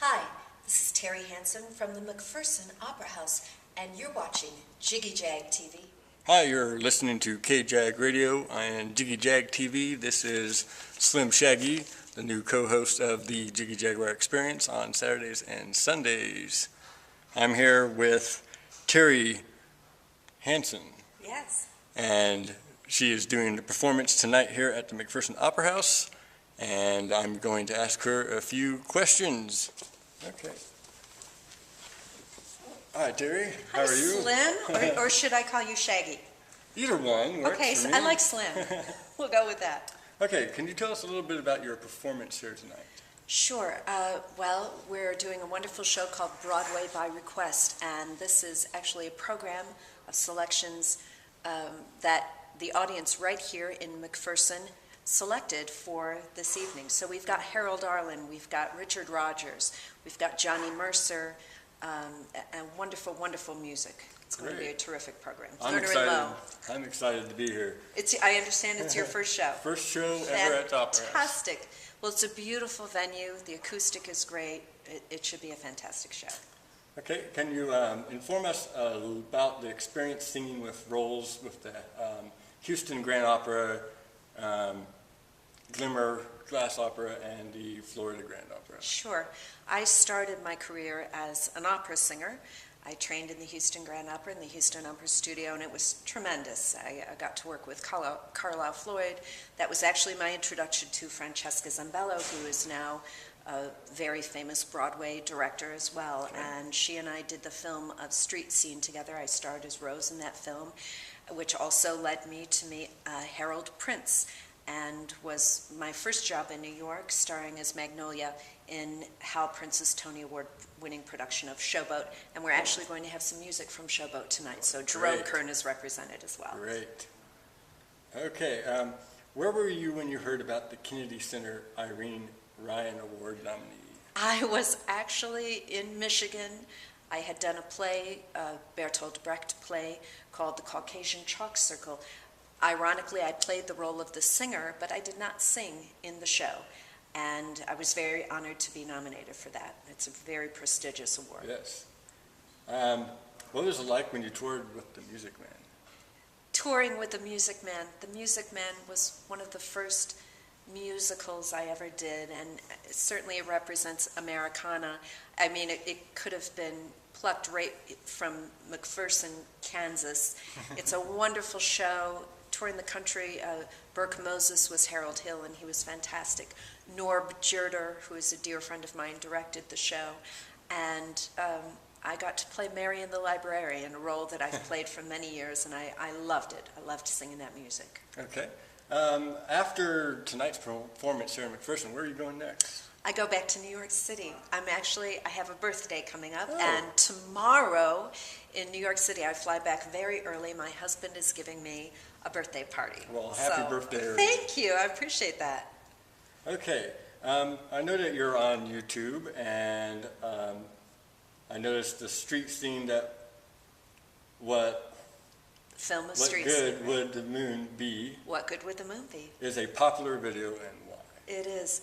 Hi, this is Teri Hansen from the McPherson Opera House, and you're watching KJAG TV. Hi, you're listening to KJAG Radio and KJAG TV. This is Slim Shaggy, the new co-host of the Jiggy Jaguar Experience on Saturdays and Sundays. I'm here with Teri Hansen. Yes. And she is doing the performance tonight here at the McPherson Opera House, and I'm going to ask her a few questions. Okay. Hi, Teri. How are you? Slim, or should I call you Shaggy? Either one works Okay, for so me. I like Slim. We'll go with that. Okay, can you tell us a little bit about your performance here tonight? Sure. Well, we're doing a wonderful show called Broadway by Request, and this is actually a program of selections that the audience right here in McPherson selected for this evening. So we've got Harold Arlen, we've got Richard Rogers, we've got Johnny Mercer, and wonderful, wonderful music. It's going to be a terrific program. I'm excited to be here. I understand it's your first show. First show ever at the Opera House. Fantastic. Well, it's a beautiful venue. The acoustic is great. It should be a fantastic show. Okay, can you inform us about the experience singing with roles with the Houston Grand Opera, Glimmer Glass Opera, and the Florida Grand Opera? Sure. I started my career as an opera singer. I trained in the Houston Grand Opera and the Houston Opera Studio, and it was tremendous. I got to work with Carlisle Floyd. That was actually my introduction to Francesca Zambello, who is now a very famous Broadway director as well. Okay. And she and I did the film of Street Scene together. I starred as Rose in that film, which also led me to meet Harold Prince, and was my first job in New York, starring as Magnolia in Hal Prince's Tony Award-winning production of Showboat. And we're actually going to have some music from Showboat tonight, so Jerome Kern is represented as well. Great. Okay, where were you when you heard about the Kennedy Center Irene Ryan Award nominee? I was actually in Michigan. I had done a play, a Bertolt Brecht play, called The Caucasian Chalk Circle. Ironically, I played the role of the singer, but I did not sing in the show. And I was very honored to be nominated for that. It's a very prestigious award. Yes. What was it like when you toured with the Music Man? Touring with the Music Man. The Music Man was one of the first musicals I ever did, and certainly it represents Americana. I mean, it could have been plucked right from McPherson, Kansas. It's a wonderful show. Touring the country, Burke Moses was Harold Hill, and he was fantastic. Norb Jerder, who is a dear friend of mine, directed the show. And I got to play Mary and the Librarian, a role that I've played for many years, and I loved it. I loved singing that music. Okay. After tonight's performance here in McPherson, where are you going next? I go back to New York City. I have a birthday coming up, and tomorrow in New York City, I fly back very early. My husband is giving me a birthday party. Well, happy birthday early. Thank you. I appreciate that. Okay. I know that you're on YouTube, and I noticed the street scene that What Good Would the Moon Be? What Good Would the Moon Be? Is a popular video, and why? It is.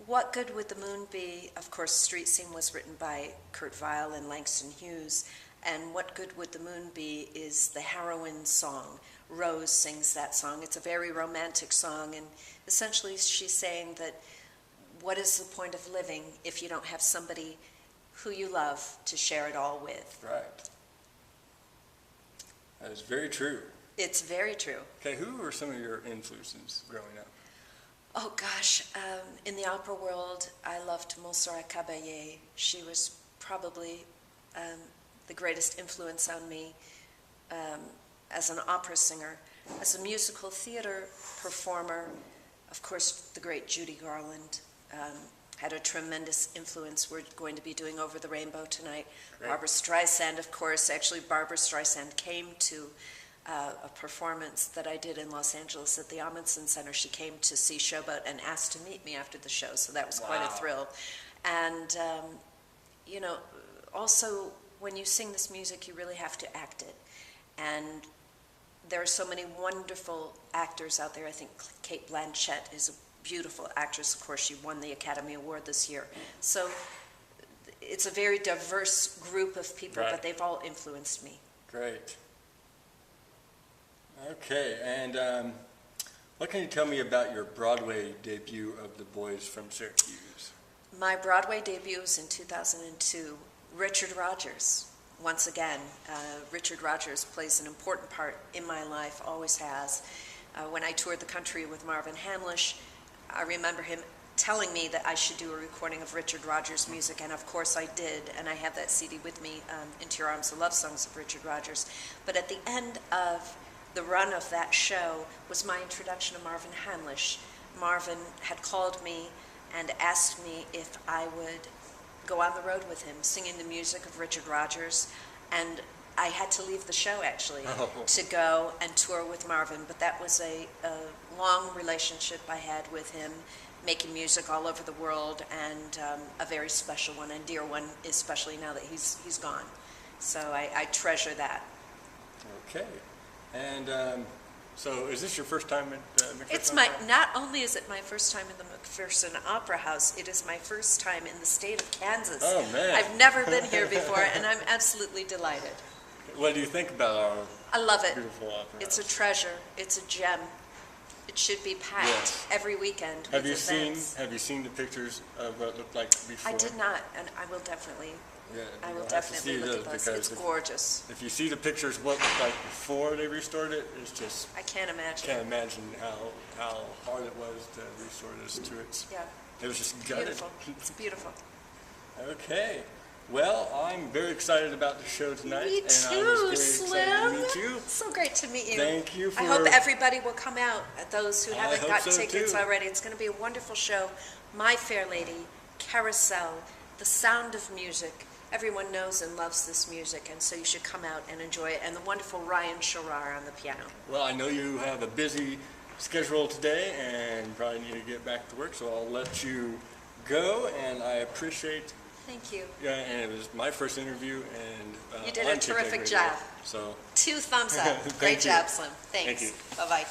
What Good Would the Moon Be? Of course, Street Scene was written by Kurt Weill and Langston Hughes, and What Good Would the Moon Be is the heroine song. Rose sings that song. It's a very romantic song, and essentially she's saying that what is the point of living if you don't have somebody who you love to share it all with? Right. That is very true. It's very true. Okay, who were some of your influences growing up? Oh gosh, in the opera world, I loved Montserrat Caballé. She was probably the greatest influence on me as an opera singer. As a musical theater performer, of course, the great Judy Garland had a tremendous influence. We're going to be doing Over the Rainbow tonight. Great. Barbra Streisand, of course. Actually, Barbra Streisand came to a performance that I did in Los Angeles at the Amundsen Center. She came to see Showboat and asked to meet me after the show, so that was quite a thrill. And, you know, also, when you sing this music, you really have to act it. And there are so many wonderful actors out there. I think Cate Blanchett is a beautiful actress. Of course, she won the Academy Award this year. So it's a very diverse group of people, Right. but they've all influenced me. Great. Okay, and what can you tell me about your Broadway debut of The Boys from Syracuse? My Broadway debut was in 2002. Richard Rodgers, once again. Richard Rodgers plays an important part in my life, always has. When I toured the country with Marvin Hamlish, I remember him telling me that I should do a recording of Richard Rodgers' music, and of course I did, and I have that CD with me, Into Your Arms, the Love Songs of Richard Rodgers. But at the end of the run of that show was my introduction to Marvin Hamlish. Marvin had called me and asked me if I would go on the road with him, singing the music of Richard Rodgers, and I had to leave the show, actually, to go and tour with Marvin, but that was a long relationship I had with him, making music all over the world, and a very special one, and dear one, especially now that he's gone. So I treasure that. Okay. And so is this your first time at McPherson? It's not only is it my first time in the McPherson Opera House, it is my first time in the state of Kansas. Oh, man. I've never been here before, and I'm absolutely delighted. What do you think about our I love it. beautiful opera It's a house? treasure. It's a gem. It should be packed Yes. every weekend Have with you seen events. Have you seen the pictures of what it looked like before? I did not, and I will definitely. Yeah, I you'll will have to definitely see look at those, those. It's because gorgeous. if you see the pictures what it looked like before they restored it, it's just I can't imagine. can't imagine how hard it was to restore this to its. Yeah, It was just gutted. beautiful. It's beautiful. Okay. Well, I'm very excited about the show tonight. Me and too, I was very excited to meet Slim. you. So great to meet you. Thank you I hope for- everybody will come out, those who I haven't hope got so, tickets too. already. It's going to be a wonderful show. My Fair Lady, Carousel, The Sound of Music. Everyone knows and loves this music, and so you should come out and enjoy it. And the wonderful Ryan Sharar on the piano. Well, I know you have a busy schedule today and probably need to get back to work, so I'll let you go, and I appreciate. Thank you. Yeah, and it was my first interview, and You did on a terrific KJAG Radio, job. So 2 thumbs up. Thank Great you. job, Slim. Thanks. Thank you. Bye-bye.